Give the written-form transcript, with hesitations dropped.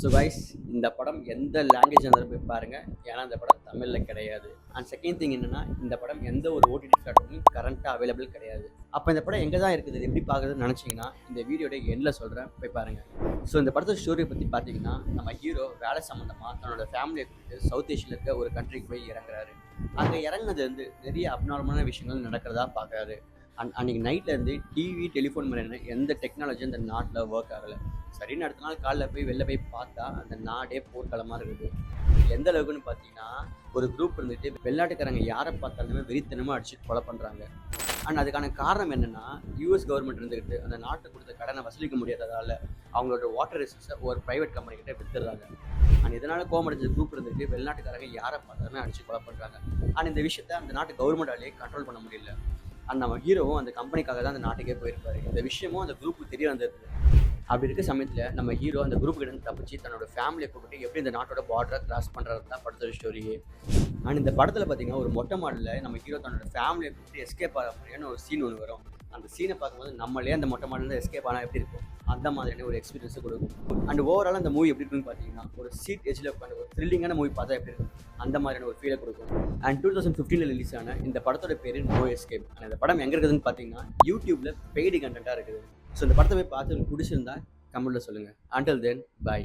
So guys, இந்த படம் எந்த லாங்குவேஜ் இருந்தாலும் போய் பாருங்கள். ஏன்னா இந்த படம் தமிழில் கிடையாது. அண்ட் செகண்ட் திங் என்னென்னா, இந்த படம் எந்த ஒரு ஓடிடி பிளாட்ஃபார்ம்லையும் கரண்ட்டாக அவைலபிள் கிடையாது. அப்போ இந்த படம் எங்கே தான் இருக்குது, எப்படி பார்க்குறதுன்னு நினச்சிங்கன்னா, இந்த வீடியோட எண்டில் சொல்கிறேன், போய் பாருங்கள். ஸோ இந்த படத்தோட ஸ்டோரியை பற்றி பார்த்தீங்கன்னா, நம்ம ஹீரோ வேலை சம்மந்தமாக தன்னோட ஃபேமிலியை கூப்பிட்டு சவுத் ஏஷியாவில் இருக்க ஒரு கண்ட்ரிக்கு போய் இறங்குறாரு. அங்கே இறங்குனதுலேருந்து நிறைய அப்நார்மலான விஷயங்கள் நடக்கிறதா பார்க்குறாரு. அன்றைக்கி நைட்லேருந்து டிவி, டெலிஃபோன் மாதிரியான எந்த டெக்னாலஜியும் அந்த நாட்டில் ஒர்க் ஆகலை. சரின்னு அடுத்த நாள் காலைல போய் வெளில போய் பார்த்தா அந்த நாடே போர்க்களமாக இருக்குது. எந்த அளவுக்குன்னு பார்த்தீங்கன்னா, ஒரு குரூப் இருந்துட்டு வெளிநாட்டுக்காரங்க யாரை பார்த்தாலுமே வெறித்தனமாக அடிச்சுட்டு கொலை பண்ணுறாங்க. அண்ட் அதுக்கான காரணம் என்னென்னா, யூஎஸ் கவர்மெண்ட் இருந்துக்கிட்டு அந்த நாட்டை கொடுத்த கடனை வசூலிக்க முடியாததால் அவங்களோட வாட்டர் ரிசோர்ஸை ஒரு ப்ரைவேட் கம்பெனிக்கிட்ட விற்றுறாங்க. அண்ட் இதனால் கோமடைஞ்ச குரூப் இருந்துட்டு வெளிநாட்டுக்காரங்க யாரை பார்த்தாலுமே அடிச்சு கொலை பண்ணுறாங்க. அண்ட் இந்த விஷயத்தை அந்த நாட்டு கவர்மெண்டாலேயே கண்ட்ரோல் பண்ண முடியல. அண்ட் நம்ம ஹீரோவும் அந்த கம்பெனிக்காக தான் அந்த நாட்டுக்கே போயிருப்பாரு. இந்த விஷயமும் அந்த குரூப்புக்கு தெரிய வந்திருக்கு. அப்படி இருக்க சமயத்தில் நம்ம ஹீரோ அந்த குரூப் கிட்ட தப்பிச்சு தன்னோட ஃபேமிலியை கூப்பிட்டு எப்படி இந்த நாட்டோட பார்டரை கிராஸ் பண்ணுறது தான் படத்தோட ஸ்டோரியே. அண்ட் இந்த படத்தில் பார்த்தீங்கன்னா, ஒரு மொட்டை மாடலில் நம்ம ஹீரோ தன்னோட ஃபேமிலியை கூப்பிட்டு எஸ்கேப் ஆகிற மாதிரியான ஒரு சீன் ஒன்று வரும். அந்த சீனை பார்க்கும்போது நம்மளே அந்த மொட்டை மாடலில் எஸ்கேப் ஆனால் எப்படி இருக்கும், அந்த மாதிரியான ஒரு எக்ஸ்பீரியன்ஸை கொடுக்கும். அண்ட் ஓவரால் அந்த மூவி எப்படி இருக்குன்னு பார்த்தீங்கன்னா, ஒரு சீட் எஜ்ஜில் உட்காந்து ஒரு த்ரில்லிங்கான மூவி பார்த்தா எப்படி இருக்கும், அந்த மாதிரியான ஒரு ஃபீலை கொடுக்கும். அண்ட் 2015 ரிலீஸ் ஆன இந்த படத்தோட பேர் நோ எஸ்கேப். அண்ட் இந்த படம் எங்கே இருக்குதுன்னு பார்த்தீங்கன்னா, யூடியூப்பில் பெய்டு கண்டென்ட்டாக இருக்குது. ஸோ இந்த படத்தை போய் பார்த்து பிடிச்சிருந்தா கமெண்ட்டில் சொல்லுங்கள். அன்டில் தென், பாய்.